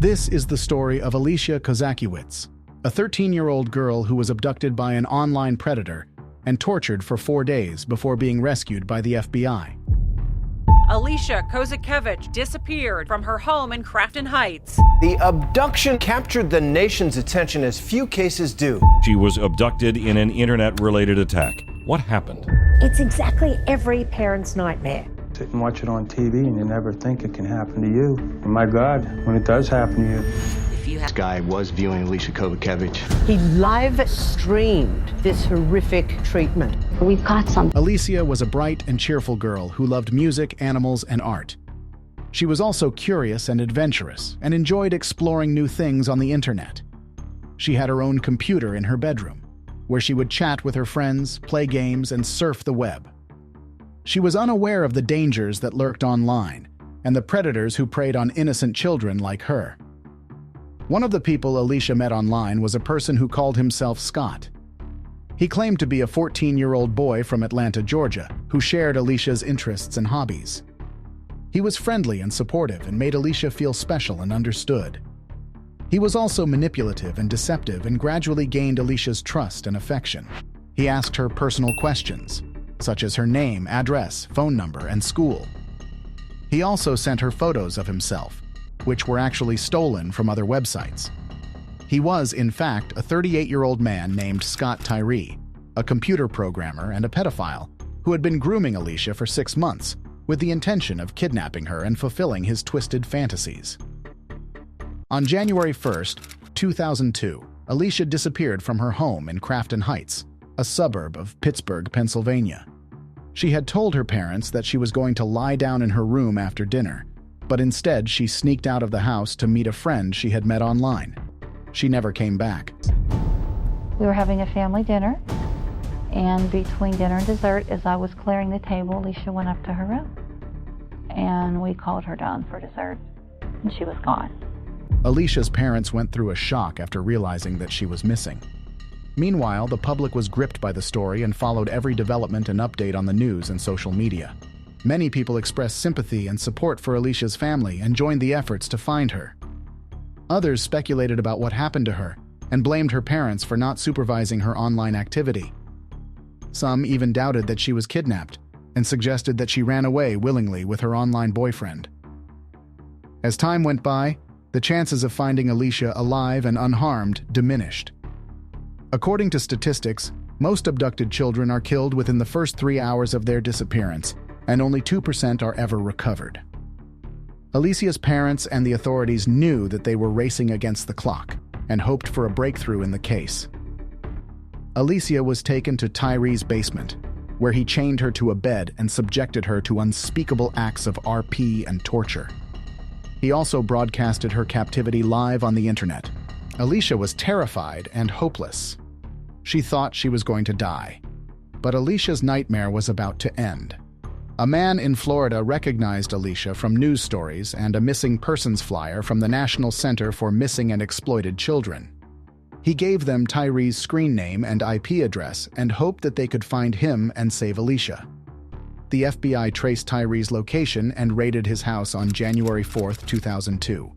This is the story of Alicia Kozakiewicz, a 13-year-old girl who was abducted by an online predator and tortured for 4 days before being rescued by the FBI. Alicia Kozakiewicz disappeared from her home in Crafton Heights. The abduction captured the nation's attention as few cases do. She was abducted in an internet-related attack. What happened? It's exactly every parent's nightmare. Sit and watch it on TV and you never think it can happen to you. And my God, when it does happen to you. This guy was viewing Alicia Kozakiewicz. He live streamed this horrific treatment. We've got something. Alicia was a bright and cheerful girl who loved music, animals, and art. She was also curious and adventurous and enjoyed exploring new things on the internet. She had her own computer in her bedroom, where she would chat with her friends, play games, and surf the web. She was unaware of the dangers that lurked online and the predators who preyed on innocent children like her. One of the people Alicia met online was a person who called himself Scott. He claimed to be a 14-year-old boy from Atlanta, Georgia, who shared Alicia's interests and hobbies. He was friendly and supportive and made Alicia feel special and understood. He was also manipulative and deceptive and gradually gained Alicia's trust and affection. He asked her personal questions, such as her name, address, phone number, and school. He also sent her photos of himself, which were actually stolen from other websites. He was, in fact, a 38-year-old man named Scott Tyree, a computer programmer and a pedophile who had been grooming Alicia for 6 months with the intention of kidnapping her and fulfilling his twisted fantasies. On January 1st, 2002, Alicia disappeared from her home in Crafton Heights, a suburb of Pittsburgh, Pennsylvania. She had told her parents that she was going to lie down in her room after dinner, but instead she sneaked out of the house to meet a friend she had met online. She never came back. We were having a family dinner, and between dinner and dessert, as I was clearing the table, Alicia went up to her room, and we called her down for dessert, and she was gone. Alicia's parents went through a shock after realizing that she was missing. Meanwhile, the public was gripped by the story and followed every development and update on the news and social media. Many people expressed sympathy and support for Alicia's family and joined the efforts to find her. Others speculated about what happened to her and blamed her parents for not supervising her online activity. Some even doubted that she was kidnapped and suggested that she ran away willingly with her online boyfriend. As time went by, the chances of finding Alicia alive and unharmed diminished. According to statistics, most abducted children are killed within the first 3 hours of their disappearance, and only 2% are ever recovered. Alicia's parents and the authorities knew that they were racing against the clock and hoped for a breakthrough in the case. Alicia was taken to Tyree's basement, where he chained her to a bed and subjected her to unspeakable acts of RP and torture. He also broadcasted her captivity live on the internet. Alicia was terrified and hopeless. She thought she was going to die. But Alicia's nightmare was about to end. A man in Florida recognized Alicia from news stories and a missing persons flyer from the National Center for Missing and Exploited Children. He gave them Tyree's screen name and IP address and hoped that they could find him and save Alicia. The FBI traced Tyree's location and raided his house on January 4, 2002.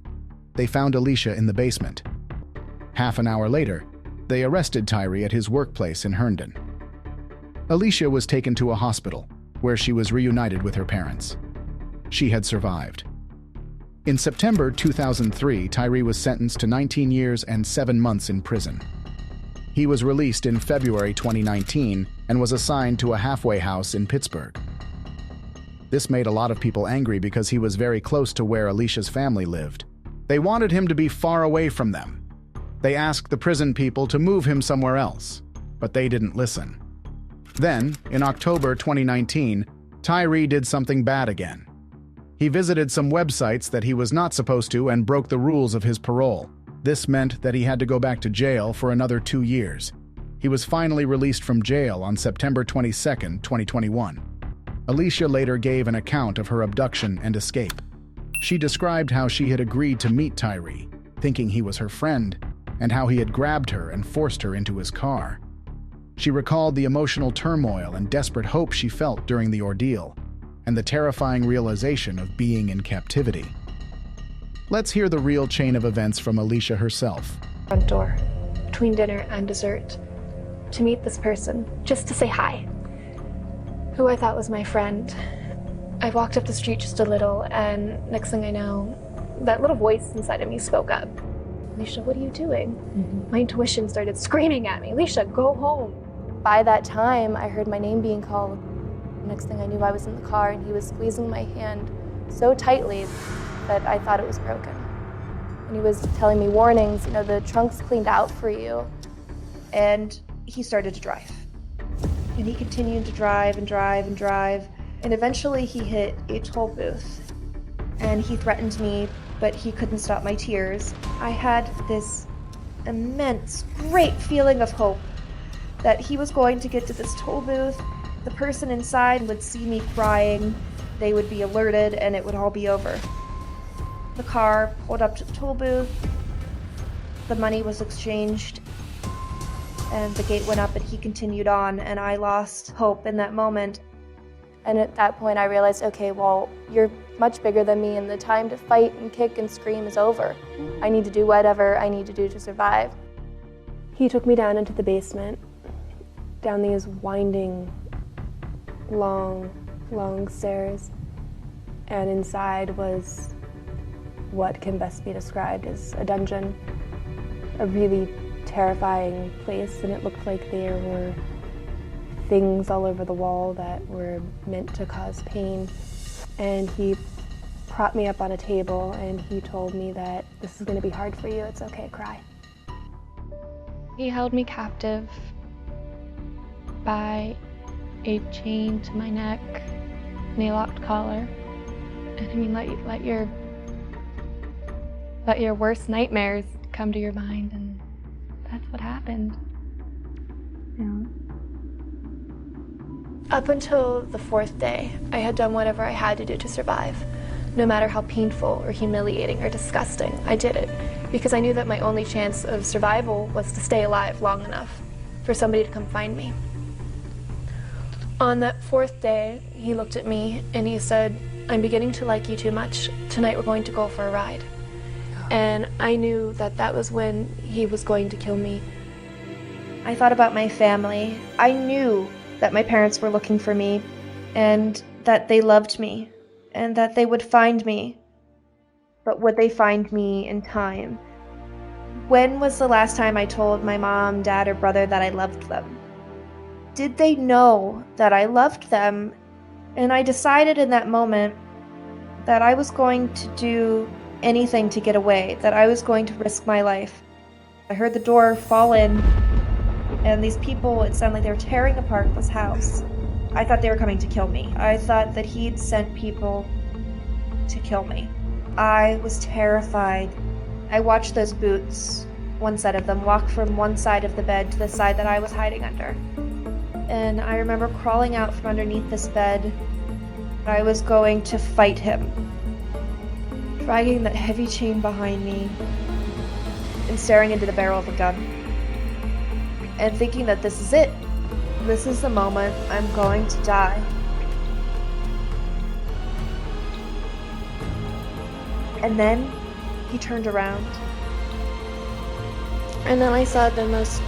They found Alicia in the basement. Half an hour later, they arrested Tyree at his workplace in Herndon. Alicia was taken to a hospital, where she was reunited with her parents. She had survived. In September 2003, Tyree was sentenced to 19 years and 7 months in prison. He was released in February 2019 and was assigned to a halfway house in Pittsburgh. This made a lot of people angry because he was very close to where Alicia's family lived. They wanted him to be far away from them. They asked the prison people to move him somewhere else, but they didn't listen. Then, in October 2019, Tyree did something bad again. He visited some websites that he was not supposed to and broke the rules of his parole. This meant that he had to go back to jail for another 2 years. He was finally released from jail on September 22, 2021. Alicia later gave an account of her abduction and escape. She described how she had agreed to meet Tyree, thinking he was her friend, and how he had grabbed her and forced her into his car. She recalled the emotional turmoil and desperate hope she felt during the ordeal, and the terrifying realization of being in captivity. Let's hear the real chain of events from Alicia herself. Front door, between dinner and dessert, to meet this person, just to say hi, who I thought was my friend. I walked up the street just a little, and next thing I know, that little voice inside of me spoke up. Alicia, what are you doing? My intuition started screaming at me, Alicia, go home. By that time, I heard my name being called. Next thing I knew, I was in the car, and he was squeezing my hand so tightly that I thought it was broken. And he was telling me warnings, the trunk's cleaned out for you. And he started to drive. And he continued to drive and drive and drive. And eventually he hit a toll booth. And he threatened me, but he couldn't stop my tears. I had this immense, great feeling of hope that he was going to get to this toll booth. The person inside would see me crying, they would be alerted, and it would all be over. The car pulled up to the toll booth, the money was exchanged, and the gate went up and he continued on, and I lost hope in that moment. And at that point I realized, okay, well, you're much bigger than me, and the time to fight and kick and scream is over. I need to do whatever I need to do to survive. He took me down into the basement, down these winding, long stairs, and inside was what can best be described as a dungeon, a really terrifying place, and it looked like there were things all over the wall that were meant to cause pain. And he propped me up on a table and he told me that this is going to be hard for you, it's okay, cry. He held me captive by a chain to my neck and a locked collar. And I mean, let your worst nightmares come to your mind, and that's what happened. Up until the fourth day, I had done whatever I had to do to survive. No matter how painful or humiliating or disgusting, I did it because I knew that my only chance of survival was to stay alive long enough for somebody to come find me. On that fourth day, he looked at me and he said, I'm beginning to like you too much. Tonight we're going to go for a ride. And I knew that that was when he was going to kill me. I thought about my family. I knew that my parents were looking for me and that they loved me and that they would find me. But would they find me in time? When was the last time I told my mom, dad, or brother that I loved them? Did they know that I loved them? And I decided in that moment that I was going to do anything to get away, that I was going to risk my life. I heard the door fall in, and these people, it sounded like they were tearing apart this house. I thought they were coming to kill me. I thought that he'd sent people to kill me. I was terrified. I watched those boots, one set of them, walk from one side of the bed to the side that I was hiding under. And I remember crawling out from underneath this bed. I was going to fight him, dragging that heavy chain behind me and staring into the barrel of a gun and thinking that this is it. This is the moment I'm going to die. And then he turned around. And then I saw the most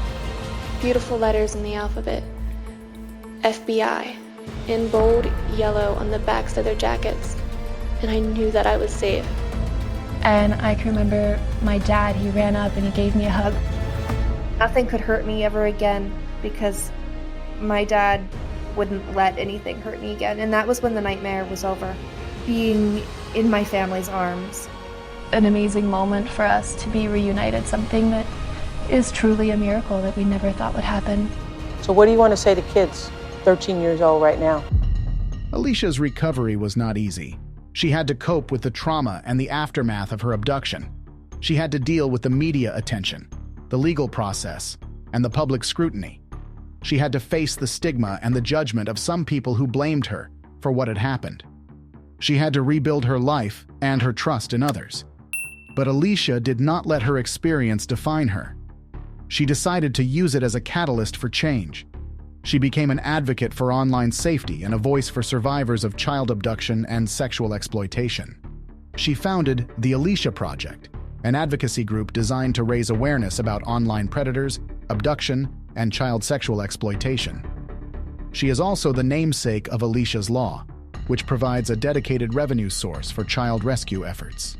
beautiful letters in the alphabet. FBI, in bold yellow on the backs of their jackets. And I knew that I was safe. And I can remember my dad, he ran up and he gave me a hug. Nothing could hurt me ever again because my dad wouldn't let anything hurt me again. And that was when the nightmare was over, being in my family's arms. An amazing moment for us to be reunited, something that is truly a miracle that we never thought would happen. So what do you want to say to kids, 13 years old right now? Alicia's recovery was not easy. She had to cope with the trauma and the aftermath of her abduction. She had to deal with the media attention, the legal process, and the public scrutiny. She had to face the stigma and the judgment of some people who blamed her for what had happened. She had to rebuild her life and her trust in others. But Alicia did not let her experience define her. She decided to use it as a catalyst for change. She became an advocate for online safety and a voice for survivors of child abduction and sexual exploitation. She founded the Alicia Project, an advocacy group designed to raise awareness about online predators, abduction, and child sexual exploitation. She is also the namesake of Alicia's Law, which provides a dedicated revenue source for child rescue efforts.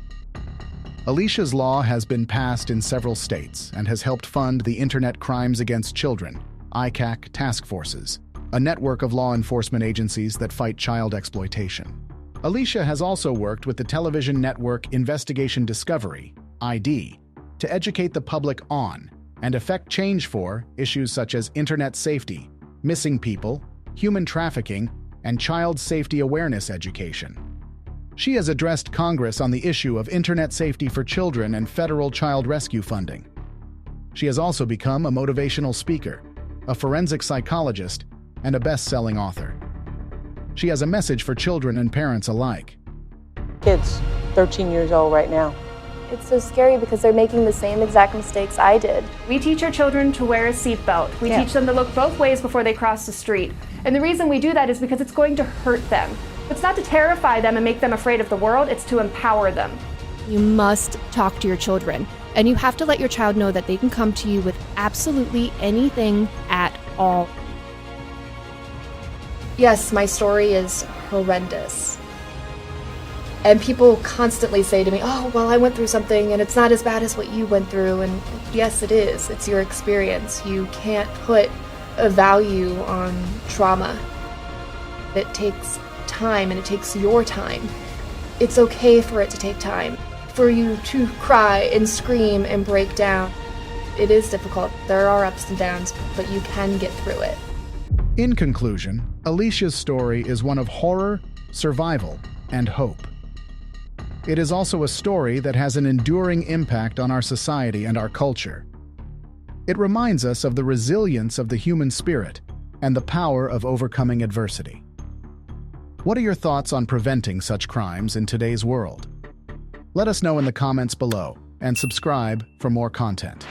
Alicia's Law has been passed in several states and has helped fund the Internet Crimes Against Children, ICAC task forces, a network of law enforcement agencies that fight child exploitation. Alicia has also worked with the television network Investigation Discovery, ID, to educate the public on and effect change for issues such as internet safety, missing people, human trafficking, and child safety awareness education. She has addressed Congress on the issue of internet safety for children and federal child rescue funding. She has also become a motivational speaker, a forensic psychologist, and a best-selling author. She has a message for children and parents alike. Kids, 13 years old right now. It's so scary because they're making the same exact mistakes I did. We teach our children to wear a seatbelt. We teach them to look both ways before they cross the street. And the reason we do that is because it's going to hurt them. It's not to terrify them and make them afraid of the world, it's to empower them. You must talk to your children, and you have to let your child know that they can come to you with absolutely anything at all. Yes, my story is horrendous. And people constantly say to me, oh, well, I went through something and it's not as bad as what you went through. And yes, it is. It's your experience. You can't put a value on trauma. It takes time, and it takes your time. It's okay for it to take time, for you to cry and scream and break down. It is difficult. There are ups and downs, but you can get through it. In conclusion, Alicia's story is one of horror, survival, and hope. It is also a story that has an enduring impact on our society and our culture. It reminds us of the resilience of the human spirit and the power of overcoming adversity. What are your thoughts on preventing such crimes in today's world? Let us know in the comments below and subscribe for more content.